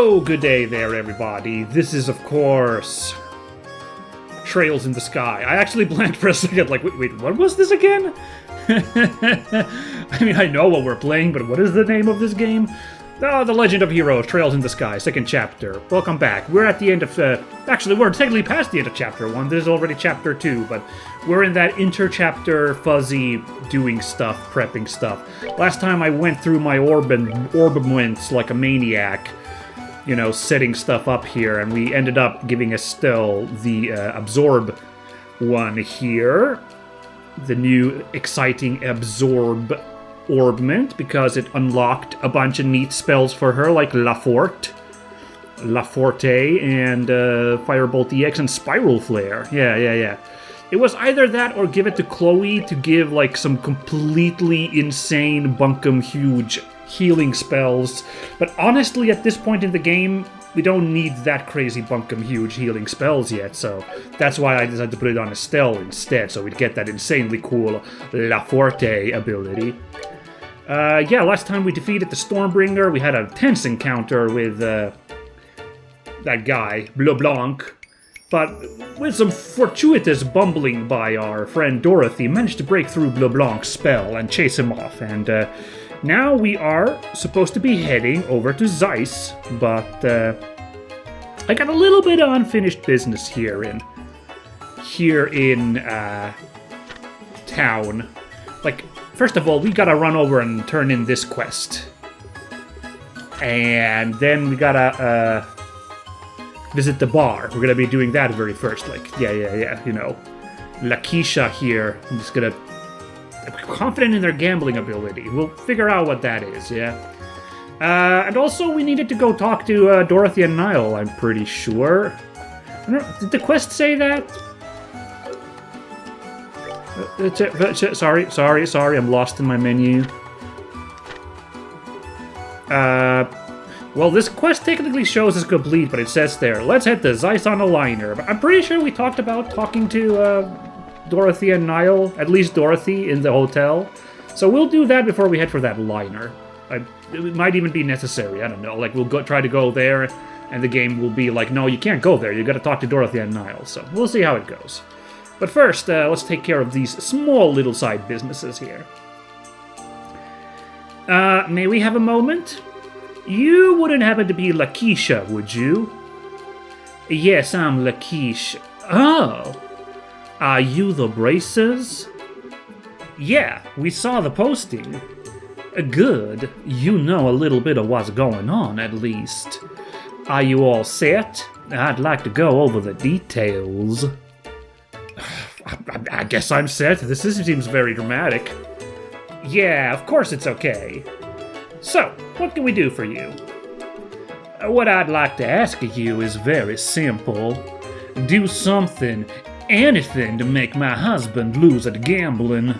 Hello, good day there, everybody. This is, of course, Trails in the Sky. I actually blanked for a second, like, wait, what was this again? I mean, I know what we're playing, but what is the name of this game? Oh, The Legend of Heroes, Trails in the Sky, second chapter. Welcome back. We're at the end of, actually, we're technically past the end of chapter 1. This is already chapter 2, but we're in that inter-chapter fuzzy doing stuff, prepping stuff. Last time I went through my orbaments like a maniac, you know, setting stuff up here, and we ended up giving Estelle the absorb one here. The new exciting absorb orbment, because it unlocked a bunch of neat spells for her, like La Forte, and Firebolt EX and Spiral Flare. Yeah. It was either that or give it to Chloe to give, like, some completely insane, bunkum huge healing spells. But honestly, at this point in the game, we don't need that crazy bunkum huge healing spells yet, so that's why I decided to put it on Estelle instead, so we'd get that insanely cool La Forte ability. Yeah, last time we defeated the Stormbringer, we had a tense encounter with that guy, LeBlanc, but with some fortuitous bumbling by our friend Dorothy, managed to break through LeBlanc's spell and chase him off, and now we are supposed to be heading over to Zeiss, but I got a little bit of unfinished business here in town. Like, first of all, we gotta run over and turn in this quest. And then we gotta visit the bar. We're gonna be doing that very first. Like, yeah, you know. Lakeisha here. I'm just gonna... I'm confident in their gambling ability. We'll figure out what that is, yeah? And also, we needed to go talk to Dorothy and Niall, I'm pretty sure. Did the quest say that? Sorry, I'm lost in my menu. Well, this quest technically shows it's complete, but it says there, let's head to Zeiss on a liner. But I'm pretty sure we talked about talking to Dorothy and Niall, at least Dorothy, in the hotel. So we'll do that before we head for that liner. It might even be necessary, I don't know. Like, we'll try to go there, and the game will be like, no, you can't go there, you gotta talk to Dorothy and Niall. So we'll see how it goes. But first, let's take care of these small little side businesses here. May we have a moment? You wouldn't happen to be Lakeisha, would you? Yes, I'm Lakeisha. Oh! Are you the Braces? Yeah, we saw the posting. Good. You know a little bit of what's going on, at least. Are you all set? I'd like to go over the details. I guess I'm set. This seems very dramatic. Yeah, of course it's okay. So, what can we do for you? What I'd like to ask of you is very simple. Do something, anything to make my husband lose at gambling.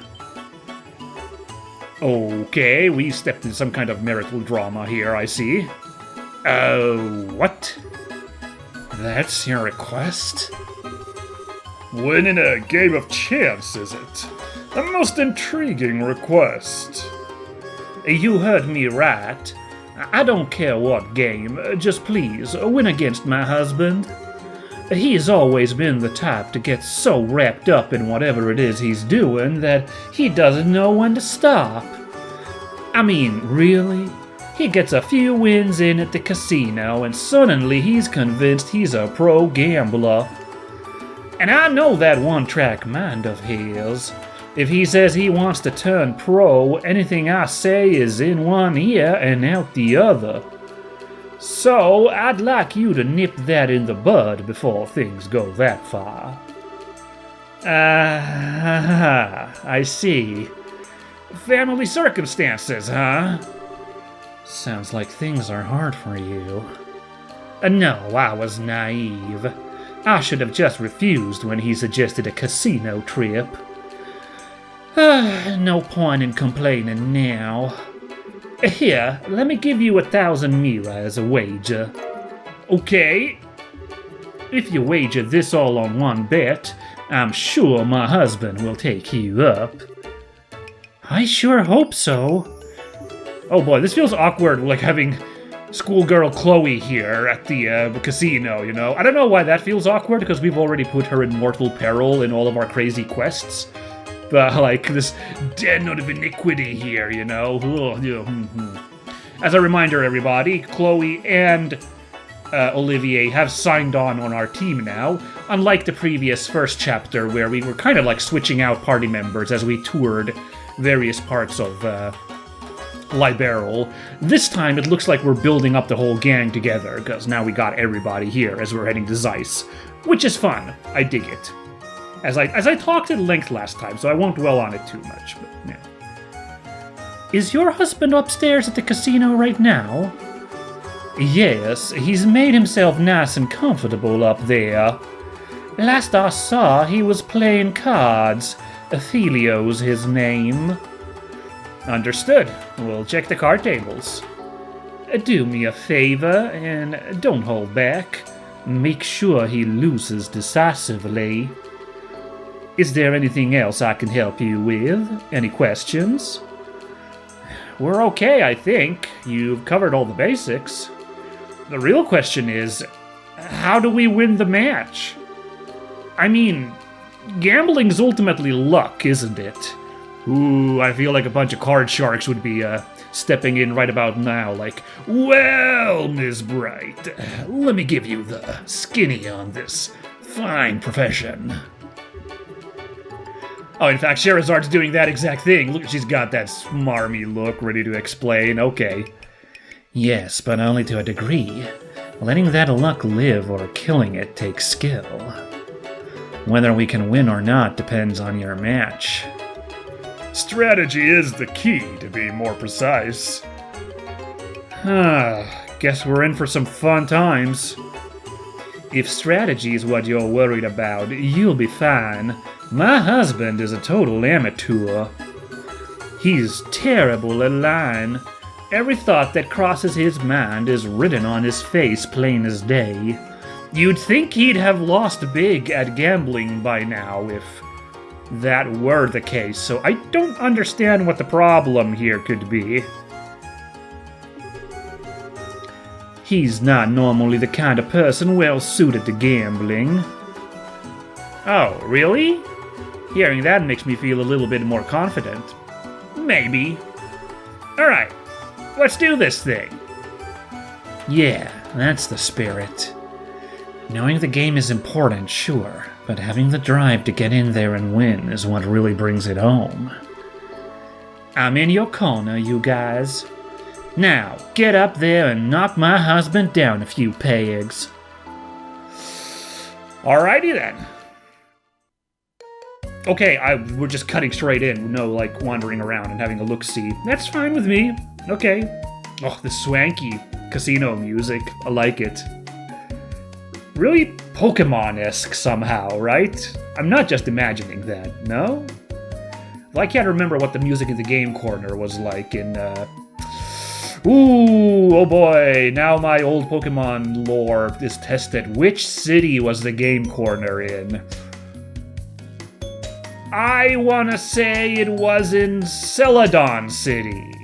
Okay, we stepped into some kind of marital drama here, I see. What? That's your request? Winning a game of chance, is it? A most intriguing request. You heard me right. I don't care what game, just please, win against my husband. He's always been the type to get so wrapped up in whatever it is he's doing that he doesn't know when to stop. I mean, really? He gets a few wins in at the casino and suddenly he's convinced he's a pro gambler. And I know that one-track mind of his. If he says he wants to turn pro, anything I say is in one ear and out the other. So, I'd like you to nip that in the bud before things go that far. I see. Family circumstances, huh? Sounds like things are hard for you. No, I was naive. I should have just refused when he suggested a casino trip. No point in complaining now. Here, let me give you 1,000 mira as a wager. Okay. If you wager this all on one bet, I'm sure my husband will take you up. I sure hope so. Oh boy, this feels awkward, like having schoolgirl Chloe here at the casino, you know? I don't know why that feels awkward, because we've already put her in mortal peril in all of our crazy quests. But, like, this den of iniquity here, you know? As a reminder, everybody, Chloe and Olivier have signed on our team now, unlike the previous first chapter where we were kind of like switching out party members as we toured various parts of Liberal. This time it looks like we're building up the whole gang together, because now we got everybody here as we're heading to Zeiss, which is fun. I dig it. As I talked at length last time, so I won't dwell on it too much, but yeah. Is your husband upstairs at the casino right now? Yes, he's made himself nice and comfortable up there. Last I saw, he was playing cards. Athelio's his name. Understood. We'll check the card tables. Do me a favor, and don't hold back. Make sure he loses decisively. Is there anything else I can help you with? Any questions? We're okay, I think. You've covered all the basics. The real question is, how do we win the match? I mean, gambling's ultimately luck, isn't it? Ooh, I feel like a bunch of card sharks would be stepping in right about now, like, well, Ms. Bright, let me give you the skinny on this fine profession. Oh, in fact, Sherazard's doing that exact thing. Look, she's got that smarmy look ready to explain. Okay. Yes, but only to a degree. Letting that luck live or killing it takes skill. Whether we can win or not depends on your match. Strategy is the key, to be more precise. Guess we're in for some fun times. If strategy is what you're worried about, you'll be fine. My husband is a total amateur. He's terrible at lying. Every thought that crosses his mind is written on his face plain as day. You'd think he'd have lost big at gambling by now if that were the case, so I don't understand what the problem here could be. He's not normally the kind of person well suited to gambling. Oh, really? Hearing that makes me feel a little bit more confident. Maybe. Alright, let's do this thing. Yeah, that's the spirit. Knowing the game is important, sure, but having the drive to get in there and win is what really brings it home. I'm in your corner, you guys. Now, get up there and knock my husband down a few pegs. Alrighty then. Okay, we're just cutting straight in, no, like, wandering around and having a look-see. That's fine with me. Okay. Oh, the swanky casino music. I like it. Really Pokemon-esque somehow, right? I'm not just imagining that, no? Well, I can't remember what the music in the game corner was like in, Ooh, oh boy, now my old Pokemon lore is tested. Which city was the game corner in? I want to say it was in Celadon City.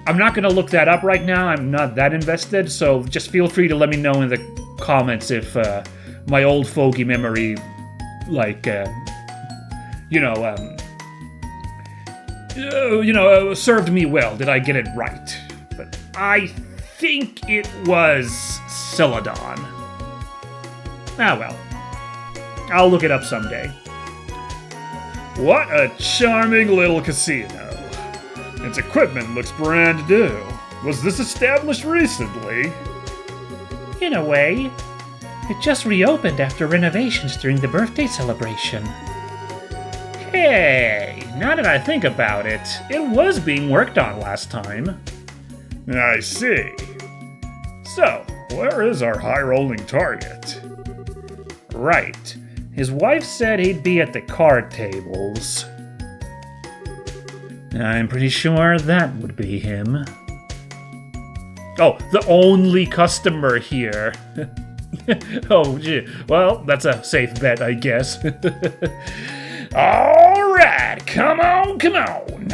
I'm not going to look that up right now. I'm not that invested, so just feel free to let me know in the comments if my old fogey memory, like, served me well. Did I get it right? But I think it was Celadon. Ah, well. I'll look it up someday. What a charming little casino. Its equipment looks brand new. Was this established recently? In a way. It just reopened after renovations during the birthday celebration. Hey, now that I think about it, it was being worked on last time. I see. So, where is our high-rolling target? Right. His wife said he'd be at the card tables. I'm pretty sure that would be him. Oh, the only customer here. Oh, gee. Well, that's a safe bet, I guess. All right, come on, come on.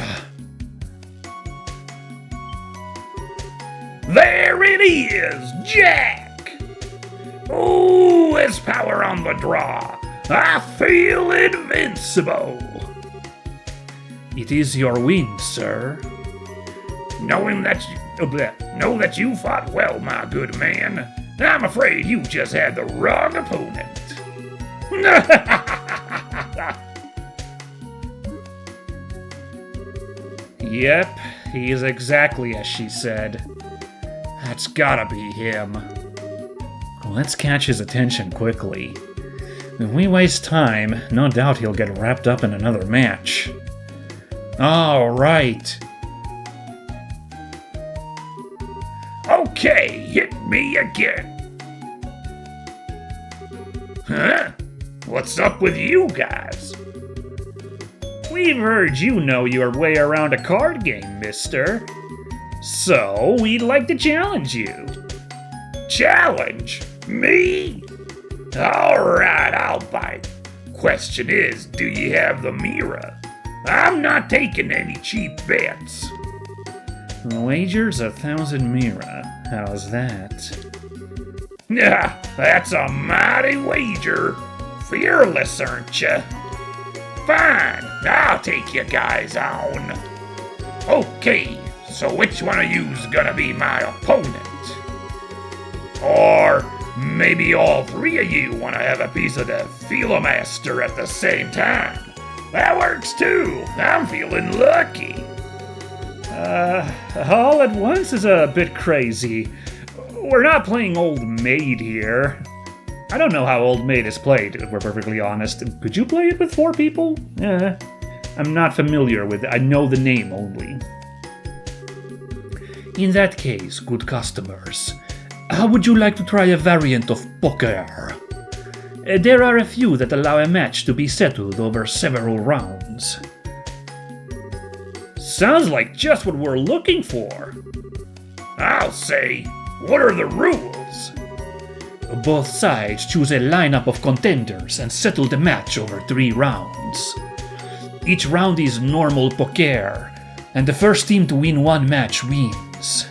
There it is, Jack! Ooh, it's power on the draw. I feel invincible. It is your win, sir. Know that you fought well, my good man. I'm afraid you just had the wrong opponent. Yep, he is exactly as she said. That's gotta be him. Let's catch his attention quickly. If we waste time, no doubt he'll get wrapped up in another match. All right. Okay, hit me again. Huh? What's up with you guys? We've heard you know your way around a card game, mister. So, we'd like to challenge you. Challenge? Me? Alright, I'll bite. Question is, do you have the mirror? I'm not taking any cheap bets. Wager's 1,000 mira. How's that? Yeah, that's a mighty wager. Fearless, aren't you? Fine, I'll take you guys on. Okay, so which one of you's gonna be my opponent? Or maybe all three of you want to have a piece of the Philomaster at the same time. That works too. I'm feeling lucky. All at once is a bit crazy. We're not playing Old Maid here. I don't know how Old Maid is played, if we're perfectly honest. Could you play it with 4 people? I'm not familiar with it. I know the name only. In that case, good customers, how would you like to try a variant of poker? There are a few that allow a match to be settled over several rounds. Sounds like just what we're looking for. I'll say, what are the rules? Both sides choose a lineup of contenders and settle the match over 3 rounds. Each round is normal poker, and the first team to win 1 match wins.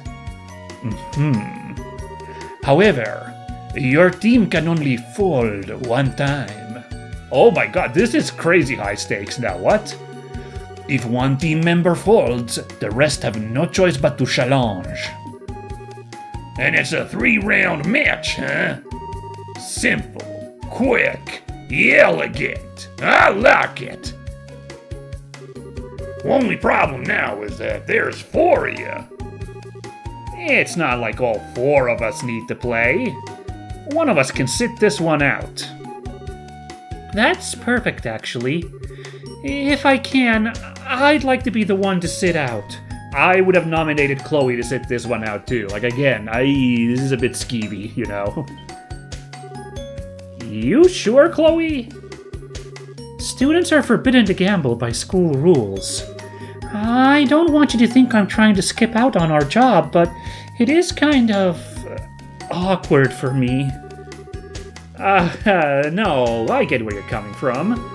However, your team can only fold 1 time. Oh my god, this is crazy high stakes now, what? If 1 team member folds, the rest have no choice but to challenge. And it's a 3-round match, huh? Simple, quick, elegant. I like it. Only problem now is that there's 4 of you. It's not like all 4 of us need to play. One of us can sit this one out. That's perfect, actually. If I can, I'd like to be the one to sit out. I would have nominated Chloe to sit this one out too. Like, again, this is a bit skeevy, you know. You sure, Chloe? Students are forbidden to gamble by school rules. I don't want you to think I'm trying to skip out on our job, but it is kind of awkward for me. No, I get where you're coming from.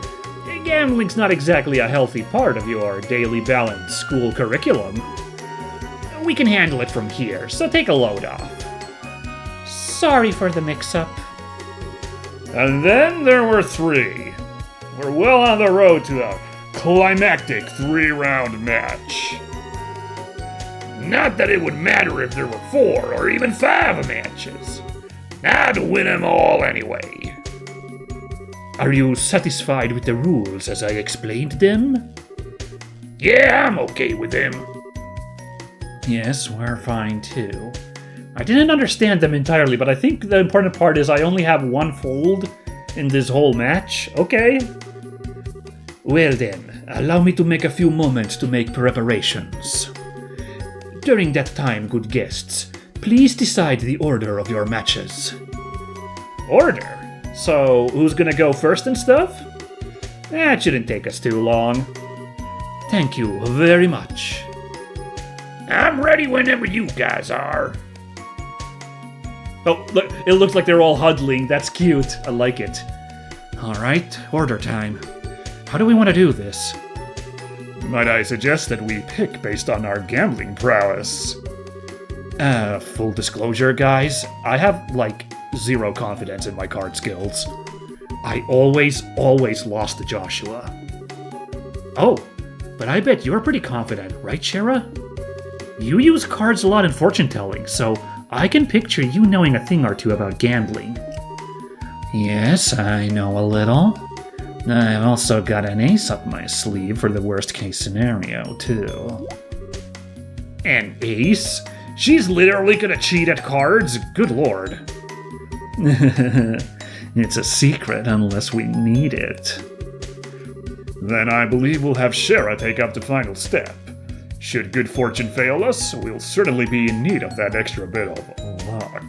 Gambling's not exactly a healthy part of your daily balanced school curriculum. We can handle it from here, so take a load off. Sorry for the mix-up. And then there were 3. We're well on the road to a climactic 3-round match. Not that it would matter if there were 4 or even 5 matches. I'd win them all anyway. Are you satisfied with the rules as I explained them? Yeah, I'm okay with them. Yes, we're fine too. I didn't understand them entirely, but I think the important part is I only have 1 fold in this whole match. Okay. Well then, allow me to make a few moments to make preparations. During that time, good guests, please decide the order of your matches. Order? So, who's gonna go first and stuff? That shouldn't take us too long. Thank you very much. I'm ready whenever you guys are. Oh, look, it looks like they're all huddling. That's cute. I like it. Alright, order time. How do we want to do this? Might I suggest that we pick based on our gambling prowess? Full disclosure, guys, I have, like, zero confidence in my card skills. I always lost to Joshua. Oh, but I bet you're pretty confident, right, Shara? You use cards a lot in fortune-telling, so I can picture you knowing a thing or two about gambling. Yes, I know a little. I've also got an ace up my sleeve for the worst-case scenario, too. An ace? She's literally gonna cheat at cards? Good lord. It's a secret unless we need it. Then I believe we'll have Shara take up the final step. Should good fortune fail us, we'll certainly be in need of that extra bit of luck.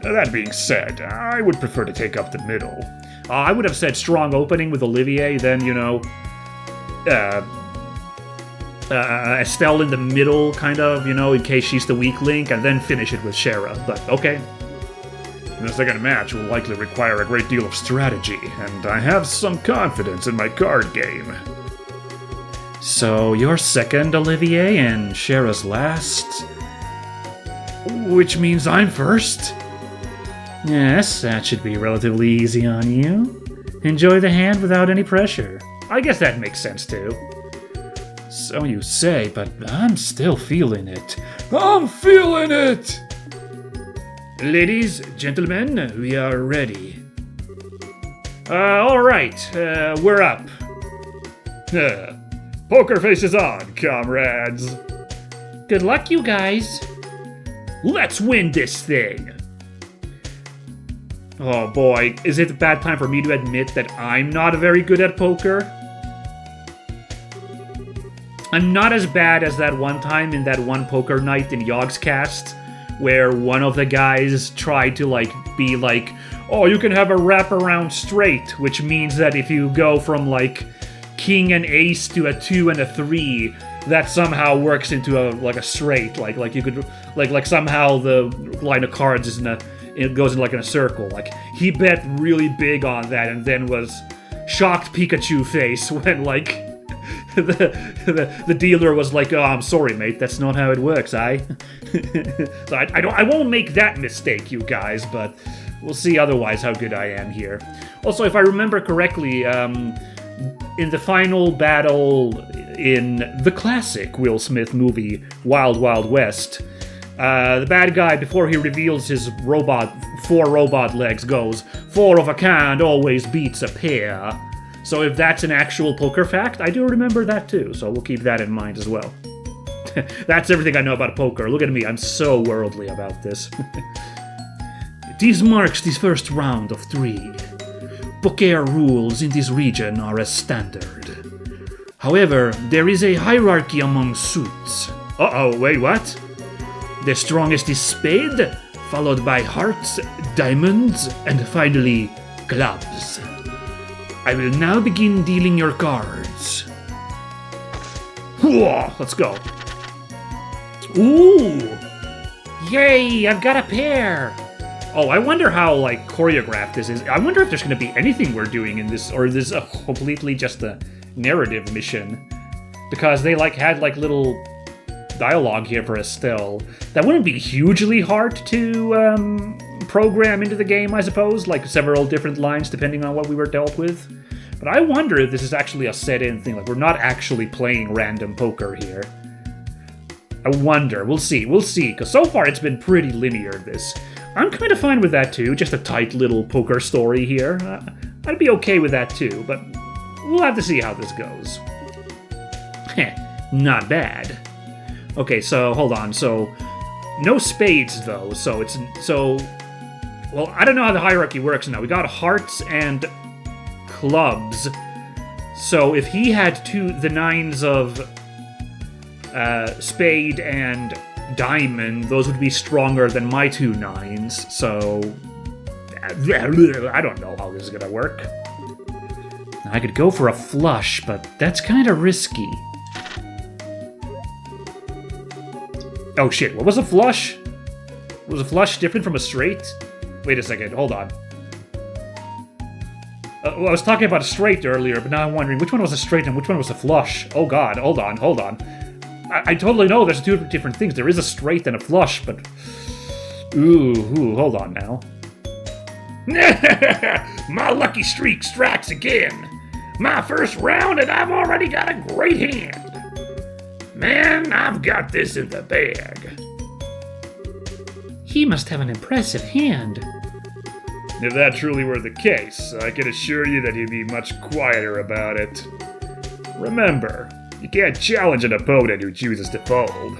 That being said, I would prefer to take up the middle. I would have said strong opening with Olivier, then, you know, Estelle in the middle, kind of, you know, in case she's the weak link, and then finish it with Shara. But, okay. The second match will likely require a great deal of strategy, and I have some confidence in my card game. So, you're second, Olivier, and Shara's last? Which means I'm first? Yes, that should be relatively easy on you. Enjoy the hand without any pressure. I guess that makes sense, too. So you say, but I'm still feeling it. I'm feeling it! Ladies, gentlemen, we are ready. Alright, we're up. Poker face is on, comrades. Good luck, you guys. Let's win this thing. Oh boy, is it a bad time for me to admit that I'm not very good at poker? I'm not as bad as that one time in that one poker night in Yogscast, where one of the guys tried to, like, be like, oh, you can have a wraparound straight, which means that if you go from, like, king and ace to a 2 and a 3, that somehow works into a straight, like you could, like somehow the line of cards is it goes in like in a circle. Like, he bet really big on that and then was shocked Pikachu face when, like, the dealer was like, oh, I'm sorry, mate, that's not how it works, So I won't make that mistake, you guys, but we'll see otherwise how good I am here. Also, if I remember correctly, in the final battle in the classic Will Smith movie, Wild Wild West, the bad guy, before he reveals his 4 robot legs, goes, 4 of a kind always beats a pair. So if that's an actual poker fact, I do remember that too, so we'll keep that in mind as well. That's everything I know about poker. Look at me, I'm so worldly about this. This marks the first round of 3. Poker rules in this region are as standard. However, there is a hierarchy among suits. Uh-oh, wait, what? The strongest is spade, followed by hearts, diamonds, and finally, clubs. I will now begin dealing your cards. Let's go. Ooh! Yay, I've got a pair! Oh, I wonder how, like, choreographed this is. I wonder if there's going to be anything we're doing in this, or is this completely just a narrative mission? Because they, like, had, like, little dialogue here for Estelle. That wouldn't be hugely hard to, program into the game, I suppose. Like, several different lines depending on what we were dealt with. But I wonder if this is actually a set-in thing. Like, we're not actually playing random poker here. I wonder. We'll see, because so far it's been pretty linear, this. I'm kind of fine with that too, just a tight little poker story here. I'd be okay with that too, but we'll have to see how this goes. Heh, not bad. Okay, so, hold on, so, no spades though, well, I don't know how the hierarchy works now. We got hearts and clubs, so if he had the 9s of spade and diamond, those would be stronger than my 2 9s, so I don't know how this is gonna work. I could go for a flush, but that's kind of risky. Oh shit, what was a flush? Was a flush different from a straight? Wait a second, hold on. Well, I was talking about a straight earlier, but now I'm wondering which one was a straight and which one was a flush. Oh god, hold on. I totally know there's two different things. There is a straight and a flush, but... Ooh, hold on now. My lucky streak strikes again. My first round and I've already got a great hand. Man, I've got this in the bag. He must have an impressive hand. If that truly were the case, I can assure you that he'd be much quieter about it. Remember, you can't challenge an opponent who chooses to fold.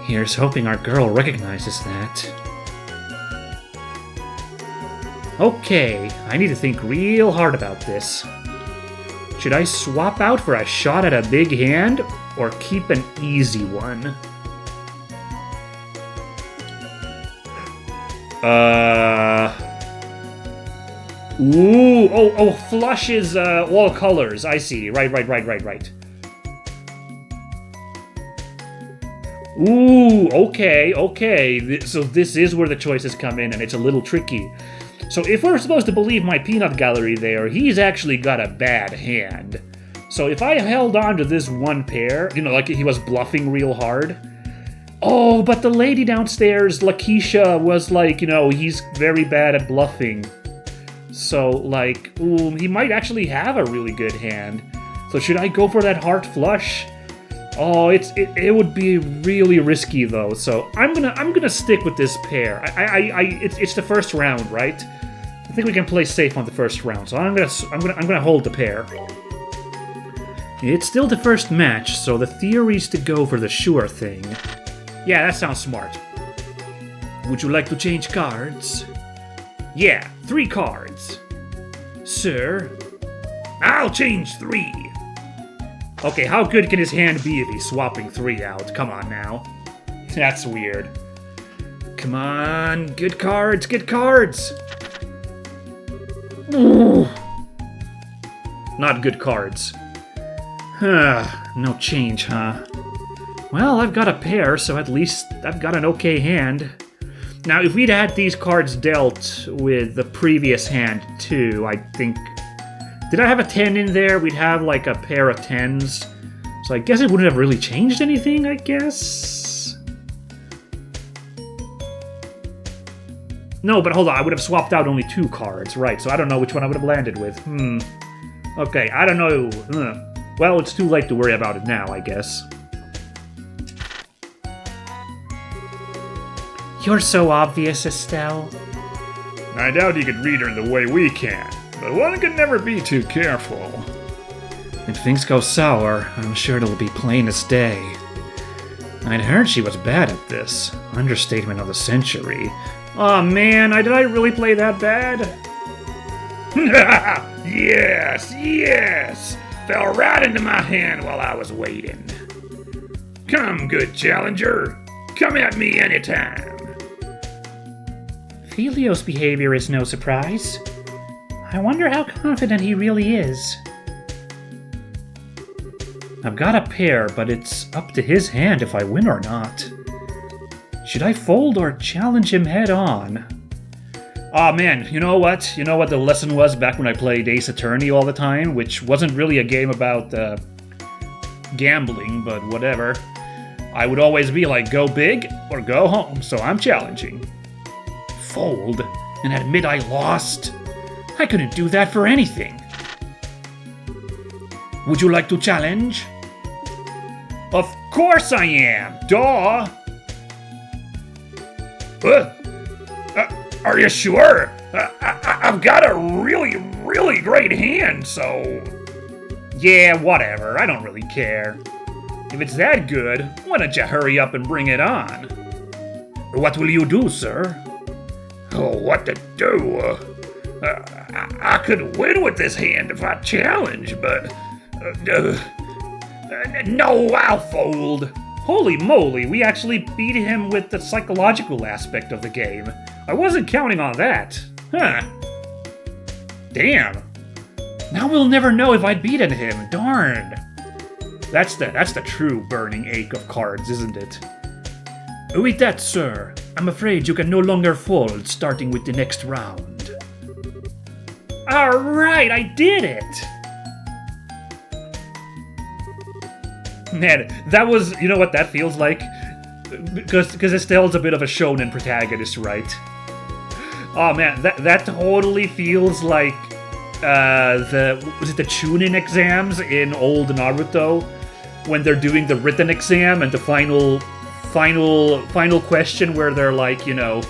Here's hoping our girl recognizes that. Okay, I need to think real hard about this. Should I swap out for a shot at a big hand, or keep an easy one? Oh, flush is all colors. I see. Right. Ooh, okay. So this is where the choices come in, and it's a little tricky. So if we're supposed to believe my peanut gallery there, he's actually got a bad hand. So if I held on to this one pair, like he was bluffing real hard. Oh, but the lady downstairs, Lakeisha, was like, he's very bad at bluffing. So, he might actually have a really good hand. So should I go for that heart flush? Oh, it would be really risky though. So I'm gonna stick with this pair. It's the first round, right? I think we can play safe on the first round. So I'm gonna hold the pair. It's still the first match, so the theory's to go for the sure thing. Yeah, that sounds smart. Would you like to change cards? Yeah, 3 cards. Sir? I'll change 3. Okay, how good can his hand be if he's swapping 3 out? Come on now. That's weird. Come on, good cards, good cards! Not good cards. No change, huh? Well, I've got a pair, so at least I've got an okay hand. Now, if we'd had these cards dealt with the previous hand, too, I think... Did I have a 10 in there? We'd have, a pair of 10s. So I guess it wouldn't have really changed anything, I guess? No, but hold on, I would have swapped out only 2 cards, right, so I don't know which one I would have landed with. Okay, I don't know. Well, it's too late to worry about it now, I guess. You're so obvious, Estelle. I doubt you could read her the way we can, but one can never be too careful. If things go sour, I'm sure it'll be plain as day. I'd heard she was bad at this. Understatement of the century. Aw, man, did I really play that bad? Yes! Fell right into my hand while I was waiting. Come, good challenger. Come at me anytime. Filio's behavior is no surprise. I wonder how confident he really is. I've got a pair, but it's up to his hand if I win or not. Should I fold or challenge him head on? Aw, man, you know what? You know what the lesson was back when I played Ace Attorney all the time? Which wasn't really a game about gambling, but whatever. I would always be like, go big or go home, so I'm challenging. Fold and admit I lost? I couldn't do that for anything. Would you like to challenge? Of course I am! Duh! Are you sure? I've got a really, really great hand, so... Yeah, whatever. I don't really care. If it's that good, why don't you hurry up and bring it on? What will you do, sir? Oh, what to do? I could win with this hand if I challenge, but... no, I'll fold. Holy moly, we actually beat him with the psychological aspect of the game. I wasn't counting on that. Huh. Damn. Now we'll never know if I'd beaten him. Darn. That's the true burning ache of cards, isn't it? With that, sir, I'm afraid you can no longer fold starting with the next round. Alright, I did it! Man, that was, you know what that feels like? Because Estelle's a bit of a shonen protagonist, right? Oh man, that totally feels like was it the Chunin exams in old Naruto when they're doing the written exam and the final question where they're like, you know,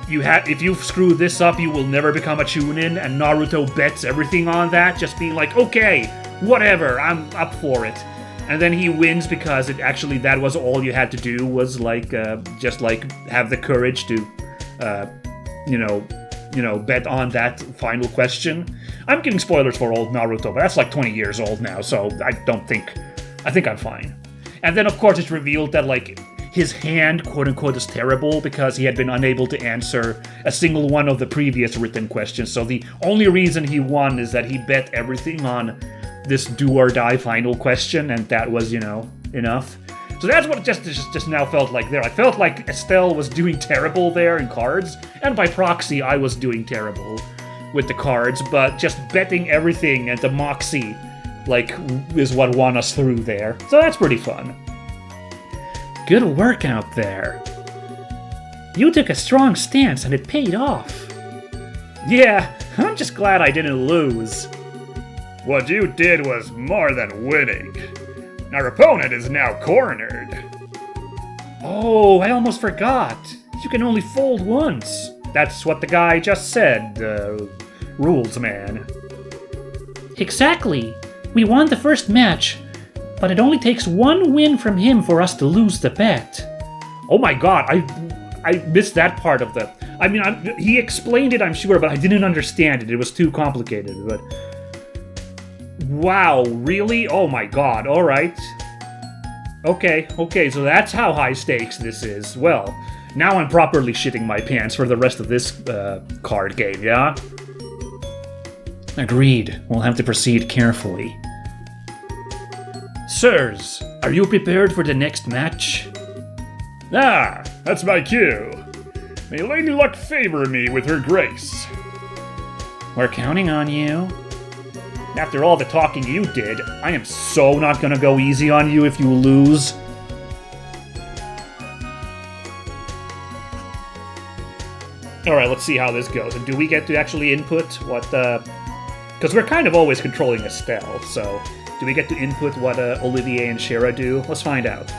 if you screw this up, you will never become a Chunin, and Naruto bets everything on that, just being like, okay, whatever, I'm up for it. And then he wins because that was all you had to do was like just like have the courage to bet on that final question. I'm getting spoilers for old Naruto, but that's like 20 years old now, so I think I'm fine. And then of course it's revealed that like his hand, quote unquote, is terrible because he had been unable to answer a single one of the previous written questions. So the only reason he won is that he bet everything on this do or die final question, and that was, enough. So that's what it just now felt like there. I felt like Estelle was doing terrible there in cards, and by proxy, I was doing terrible with the cards, but just betting everything and the moxie, like, is what won us through there. So that's pretty fun. Good work out there. You took a strong stance and it paid off. Yeah, I'm just glad I didn't lose. What you did was more than winning. Our opponent is now cornered. Oh, I almost forgot. You can only fold once. That's what the guy just said, rules man. Exactly. We won the first match, but it only takes one win from him for us to lose the bet. Oh my god, I missed that part of the... I mean, he explained it, I'm sure, but I didn't understand it. It was too complicated, but... Wow, really? Oh my god, alright. Okay, so that's how high stakes this is. Well, now I'm properly shitting my pants for the rest of this card game, yeah? Agreed. We'll have to proceed carefully. Sirs, are you prepared for the next match? Ah, that's my cue. May Lady Luck favor me with her grace. We're counting on you. After all the talking you did, I am so not gonna go easy on you if you lose. Alright, let's see how this goes. And do we get to actually input what because we're kind of always controlling Estelle, so do we get to input what Olivier and Shara do? Let's find out.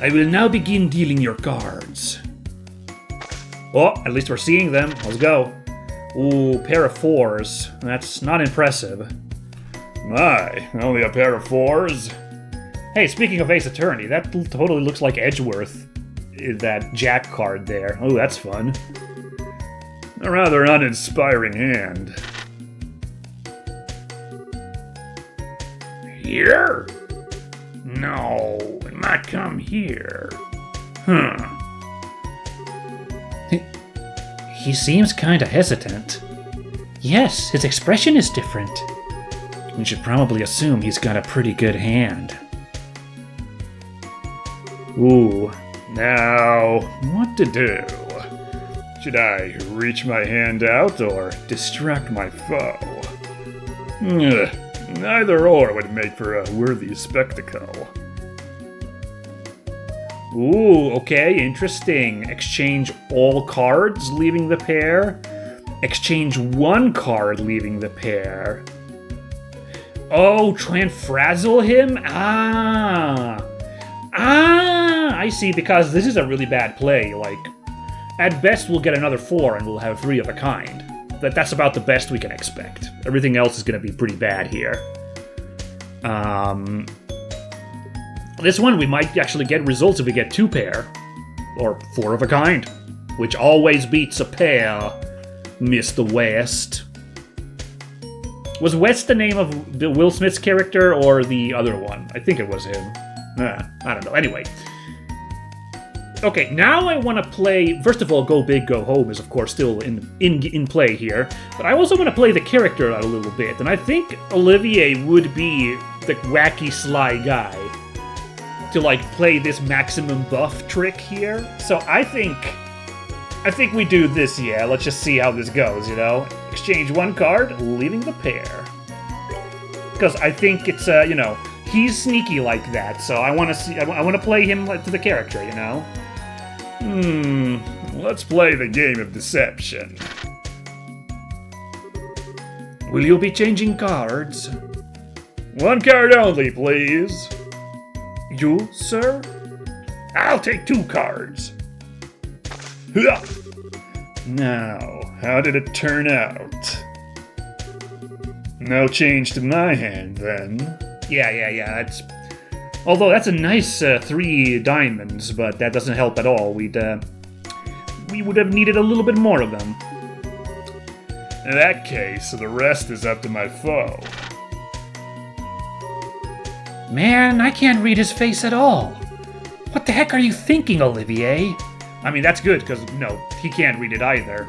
I will now begin dealing your cards. Oh, at least we're seeing them. Let's go. Ooh, pair of fours. That's not impressive. My, only a pair of fours? Hey, speaking of Ace Attorney, that totally looks like Edgeworth. That Jack card there. Oh, that's fun. A rather uninspiring hand. Here? No, it might come here. He seems kinda hesitant. Yes, his expression is different. We should probably assume he's got a pretty good hand. Ooh, now, what to do? Should I reach my hand out or distract my foe? Neither or would make for a worthy spectacle. Ooh, okay, interesting. Exchange all cards, leaving the pair. Exchange one card, leaving the pair. Oh, try and frazzle him? I see, because this is a really bad play. Like, at best we'll get another 4 and we'll have 3 of a kind. That's about the best we can expect. Everything else is going to be pretty bad here. This one we might actually get results if we get 2 pair. Or 4 of a kind. Which always beats a pair, Mr. West. Was West the name of the Will Smith's character or the other one? I think it was him. I don't know. Anyway. Okay, now I want to play... First of all, Go Big, Go Home is, of course, still in play here. But I also want to play the character out a little bit. And I think Olivier would be the wacky, sly guy to, like, play this maximum buff trick here. So I think we do this, yeah. Let's just see how this goes, you know? Exchange one card, leaving the pair. Because I think it's, he's sneaky like that, so I want to see. I want to play him to the character, you know. Let's play the game of deception. Will you be changing cards? One card only, please. You, sir? I'll take 2 cards. Now, how did it turn out? No change to my hand, then. Yeah. Although that's a nice 3 diamonds, but that doesn't help at all. We would have needed a little bit more of them. In that case, the rest is up to my foe. Man, I can't read his face at all. What the heck are you thinking, Olivier? I mean, that's good, because, no, he can't read it either.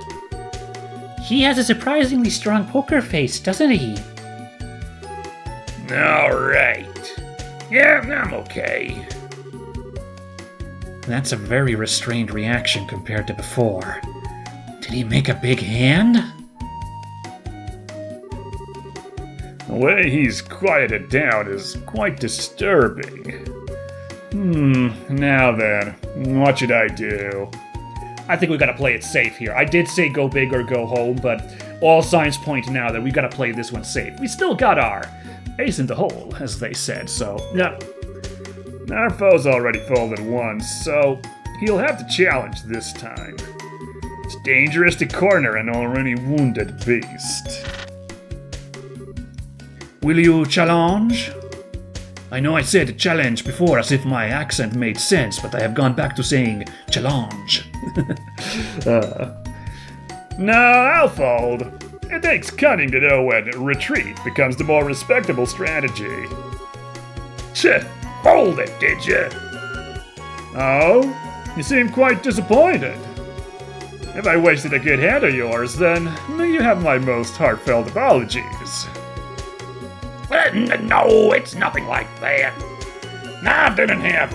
He has a surprisingly strong poker face, doesn't he? Alright. Yeah, I'm okay. That's a very restrained reaction compared to before. Did he make a big hand? The way he's quieted down is quite disturbing. Now then, what should I do? I think we gotta play it safe here. I did say go big or go home, but all signs point now that we gotta play this one safe. We still got our ace in the hole, as they said, so yeah. Our foe's already folded once, so he'll have to challenge this time. It's dangerous to corner an already wounded beast. Will you challenge? I know I said challenge before as if my accent made sense, but I have gone back to saying challenge. No, I'll fold. It takes cunning to know when retreat becomes the more respectable strategy. Hold it, did you? Oh? You seem quite disappointed. If I wasted a good hand of yours, then may you have my most heartfelt apologies. No, it's nothing like that. I didn't have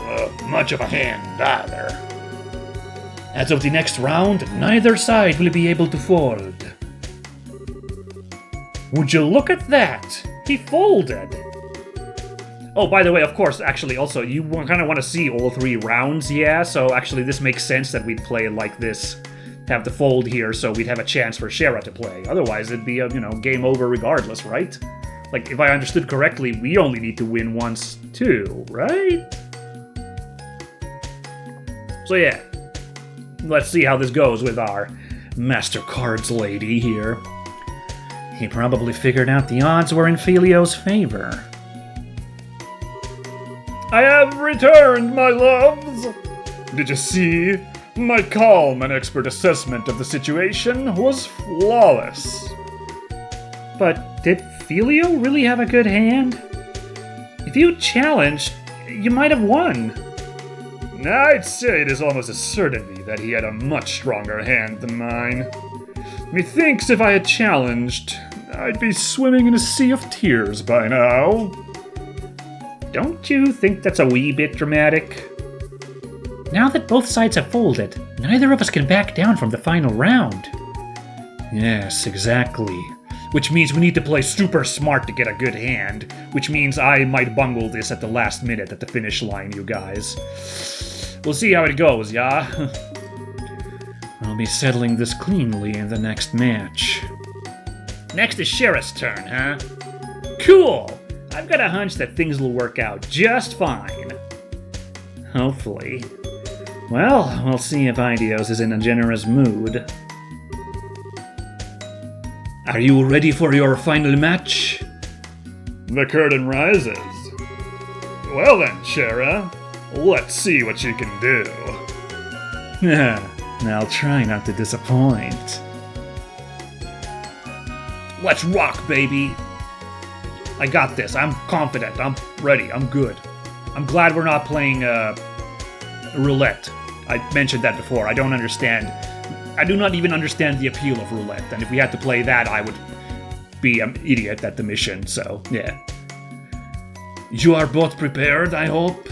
much of a hand either. As of the next round, neither side will be able to fold. Would you look at that? He folded. Oh, by the way, of course, actually, also, you kind of want to see all 3 rounds, yeah? So actually, this makes sense that we'd play it like this. Have the fold here, so we'd have a chance for Shara to play. Otherwise, it'd be a, game over regardless, right? Like, if I understood correctly, we only need to win once, too, right? So yeah, let's see how this goes with our Master Cards lady here. He probably figured out the odds were in Filio's favor. I have returned, my loves! Did you see? My calm and expert assessment of the situation was flawless. But did Filio really have a good hand? If you challenged, you might have won. I'd say it is almost a certainty that he had a much stronger hand than mine. Methinks if I had challenged, I'd be swimming in a sea of tears by now. Don't you think that's a wee bit dramatic? Now that both sides have folded, neither of us can back down from the final round. Yes, exactly. Which means we need to play super smart to get a good hand, which means I might bungle this at the last minute at the finish line, you guys. We'll see how it goes, yeah? I'll be settling this cleanly in the next match. Next is Shara's turn, huh? Cool! I've got a hunch that things will work out just fine. Hopefully. Well, we'll see if Idios is in a generous mood. Are you ready for your final match? The curtain rises. Well then, Shara, let's see what you can do. I'll try not to disappoint. Let's rock, baby! I got this. I'm confident. I'm ready. I'm good. I'm glad we're not playing roulette. I mentioned that before. I don't understand. I do not even understand the appeal of roulette. And if we had to play that, I would be an idiot at the mission. So, yeah. You are both prepared, I hope?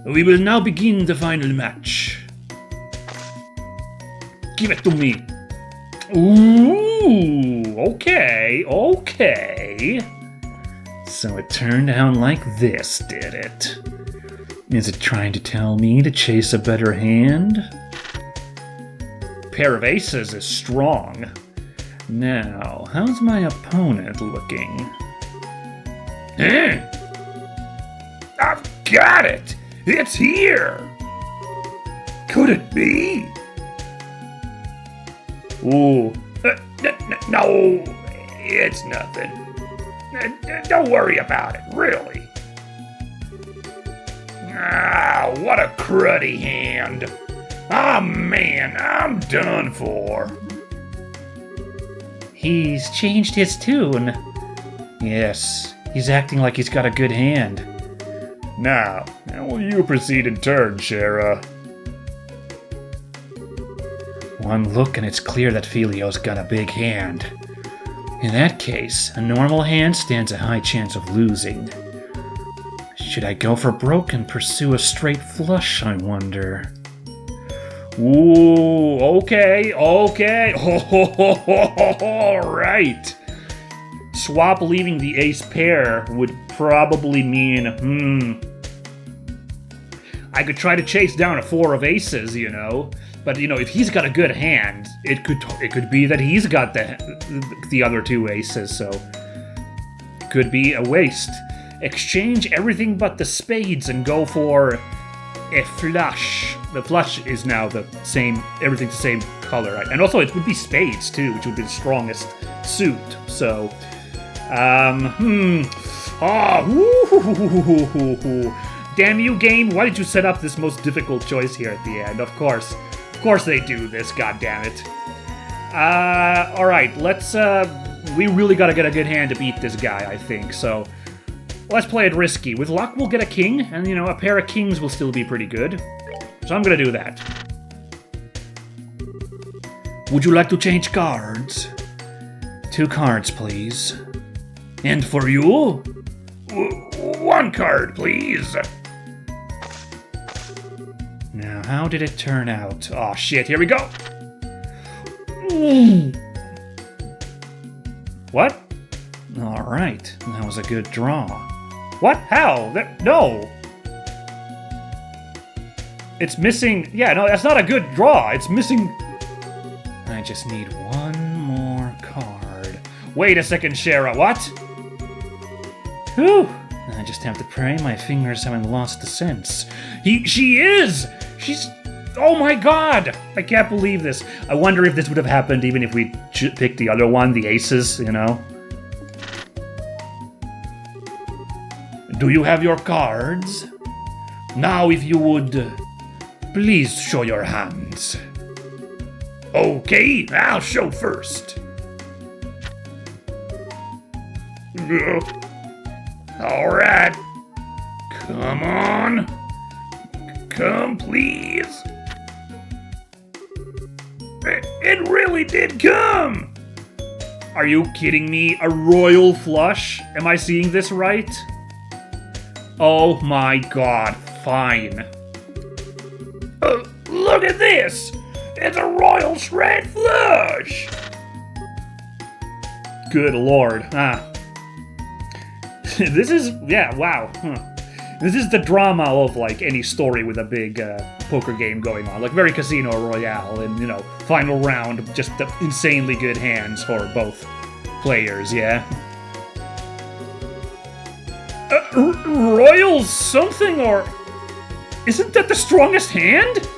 We will now begin the final match. Give it to me. Ooh, okay. So it turned out like this, did it? Is it trying to tell me to chase a better hand? Pair of aces is strong. Now, how's my opponent looking? I've got it! It's here! Could it be? Ooh. No, it's nothing. Don't worry about it, really. Ah, what a cruddy hand. Ah, man, I'm done for. He's changed his tune. Yes, he's acting like he's got a good hand. Now will you proceed in turn, Shara? One look and it's clear that Filio's got a big hand. In that case, a normal hand stands a high chance of losing. Should I go for broke and pursue a straight flush, I wonder? Ooh, okay. Alright. Swap leaving the ace pair would probably mean, I could try to chase down a 4 of aces, you know? But, you know, if he's got a good hand, it could be that he's got the other 2 aces, so could be a waste. Exchange everything but the spades and go for a flush. The flush is now the same, everything's the same color, right? And also it would be spades too, which would be the strongest suit. So, damn you, game! Why did you set up this most difficult choice here at the end? Of course they do this. God damn it! All right, let's. We really gotta get a good hand to beat this guy, I think. So. Let's play it risky. With luck, we'll get a king, and, you know, a pair of kings will still be pretty good. So I'm gonna do that. Would you like to change cards? 2 cards, please. And for you? 1 card, please. Now, how did it turn out? Oh, shit, here we go! What? Alright, that was a good draw. What? How? No! It's missing... Yeah, no, that's not a good draw. It's missing... I just need 1 more card. Wait a second, Shara, what? Whew! I just have to pray my fingers haven't lost the sense. She is! She's... Oh my god! I can't believe this. I wonder if this would have happened even if we picked the other one, the aces, you know? Do you have your cards? Now if you would, please show your hands. Okay, I'll show first. Alright. Come on. Come, please. It really did come! Are you kidding me? A royal flush? Am I seeing this right? Oh my god, fine. Look at this! It's a royal straight flush! Good lord. This is, yeah, wow. This is the drama of, like, any story with a big poker game going on. Like, very Casino Royale, and, you know, final round, just the insanely good hands for both players, yeah? Royal something, or... Isn't that the strongest hand?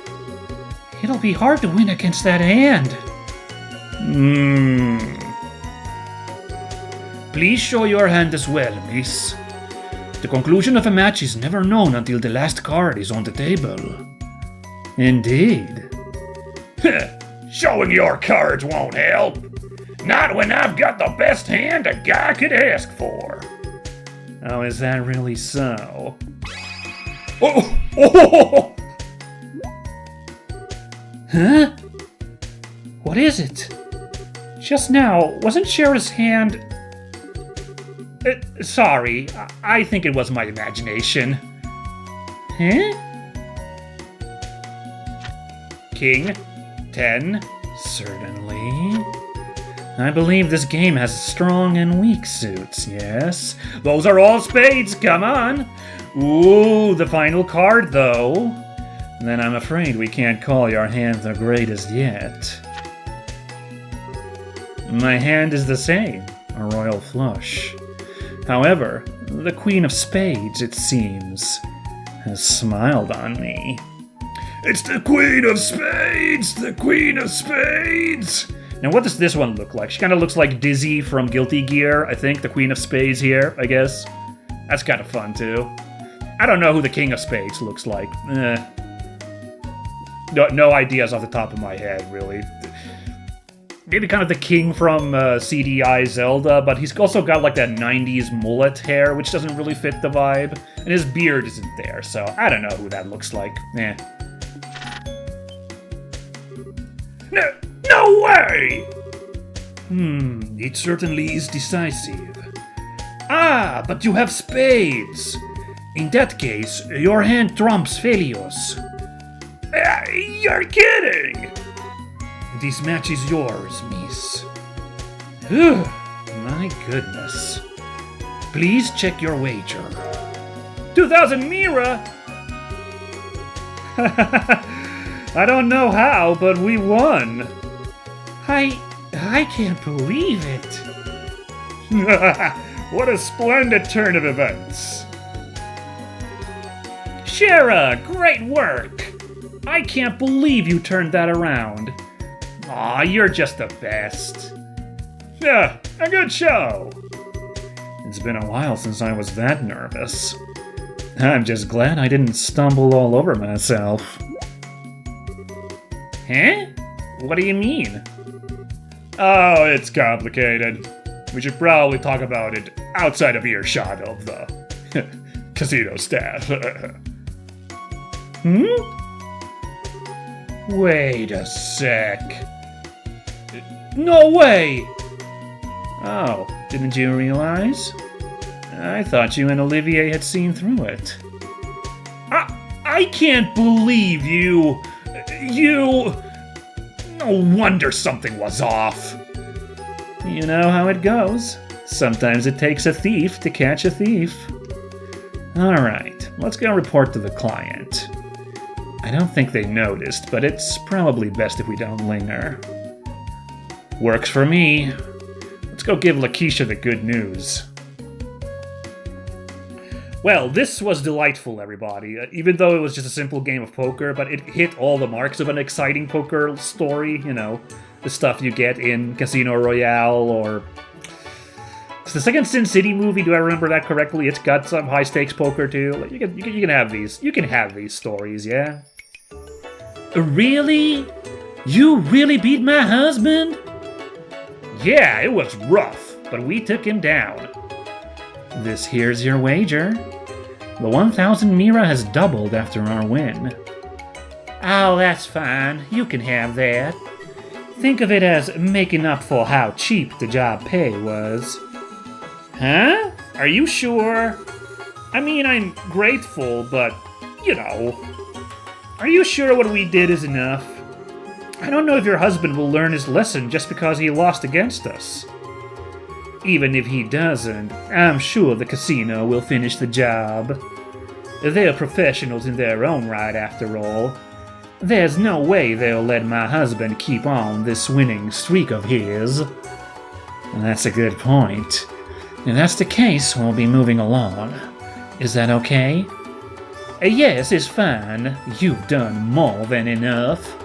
It'll be hard to win against that hand. Please show your hand as well, miss. The conclusion of a match is never known until the last card is on the table. Indeed. Showing your cards won't help. Not when I've got the best hand a guy could ask for. Oh, is that really so? Oh! Huh? What is it? Just now, wasn't Shara's hand... sorry, I think it was my imagination. Huh? King, 10, certainly. I believe this game has strong and weak suits, yes? Those are all spades, come on! Ooh, the final card, though. Then I'm afraid we can't call your hand the greatest yet. My hand is the same, a royal flush. However, the Queen of Spades, it seems, has smiled on me. It's the Queen of Spades! The Queen of Spades! Now, what does this one look like? She kind of looks like Dizzy from Guilty Gear, I think. The Queen of Spades here, I guess. That's kind of fun, too. I don't know who the King of Spades looks like. No ideas off the top of my head, really. Maybe kind of the king from CDI Zelda, but he's also got like that 90s mullet hair, which doesn't really fit the vibe. And his beard isn't there, so I don't know who that looks like. No way! It certainly is decisive. Ah, but you have spades! In that case, your hand trumps Felios. You're kidding! This match is yours, miss. Whew, my goodness. Please check your wager. 2,000 Mira! I don't know how, but we won. I can't believe it. What a splendid turn of events. Shara, great work. I can't believe you turned that around. Aw, you're just the best. Yeah, a good show. It's been a while since I was that nervous. I'm just glad I didn't stumble all over myself. Huh? What do you mean? Oh, it's complicated. We should probably talk about it outside of earshot of the casino staff. Wait a sec. No way! Oh, didn't you realize? I thought you and Olivier had seen through it. I can't believe you... No wonder something was off. You know how it goes. Sometimes it takes a thief to catch a thief. Alright, let's go report to the client. I don't think they noticed, but it's probably best if we don't linger. Works for me. Let's go give Lakeisha the good news. Well, this was delightful, everybody. Even though it was just a simple game of poker, but it hit all the marks of an exciting poker story, you know, the stuff you get in Casino Royale, or... It's the second Sin City movie, do I remember that correctly? It's got some high-stakes poker, too. Like, you can have these. You can have these stories, yeah? Really? You really beat my husband? Yeah, it was rough, but we took him down. This here's your wager. The 1,000 Mira has doubled after our win. Oh, that's fine. You can have that. Think of it as making up for how cheap the job pay was. Huh? Are you sure? I mean, I'm grateful, but, you know. Are you sure what we did is enough? I don't know if your husband will learn his lesson just because he lost against us. Even if he doesn't, I'm sure the casino will finish the job. They're professionals in their own right, after all. There's no way they'll let my husband keep on this winning streak of his. That's a good point. If that's the case, we'll be moving along. Is that okay? Yes, it's fine. You've done more than enough.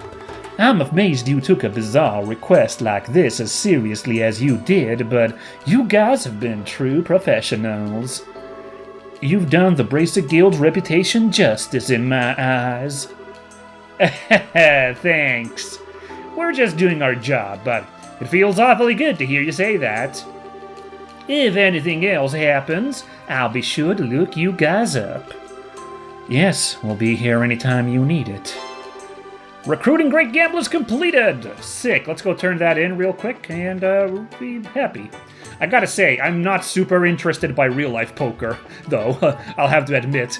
I'm amazed you took a bizarre request like this as seriously as you did, but you guys have been true professionals. You've done the Bracer Guild's reputation justice in my eyes. Thanks. We're just doing our job, but it feels awfully good to hear you say that. If anything else happens, I'll be sure to look you guys up. Yes, we'll be here anytime you need it. Recruiting Great Gamblers completed! Sick, let's go turn that in real quick and we'll be happy. I gotta say, I'm not super interested by real-life poker, though, I'll have to admit.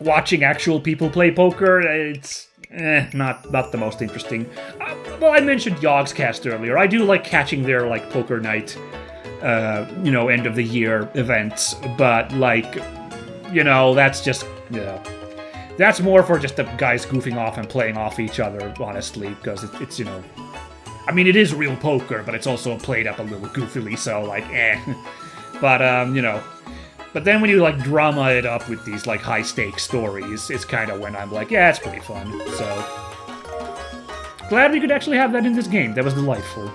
Watching actual people play poker, not the most interesting. Well, I mentioned Yogscast earlier. I do like catching their like poker night, end of the year events, but like, that's just that's more for just the guys goofing off and playing off each other, honestly, because it's I mean, it is real poker, but it's also played up a little goofily, so like, But But then when you like drama it up with these like high stakes stories, it's kind of when I'm like, yeah, it's pretty fun. So glad we could actually have that in this game. That was delightful.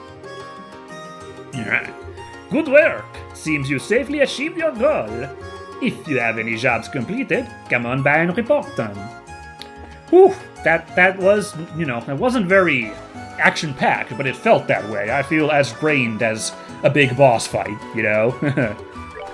Alright. Good work. Seems you safely achieved your goal. If you have any jobs completed, come on by and report them. Whew, that was, it wasn't very action-packed, but it felt that way. I feel as drained as a big boss fight,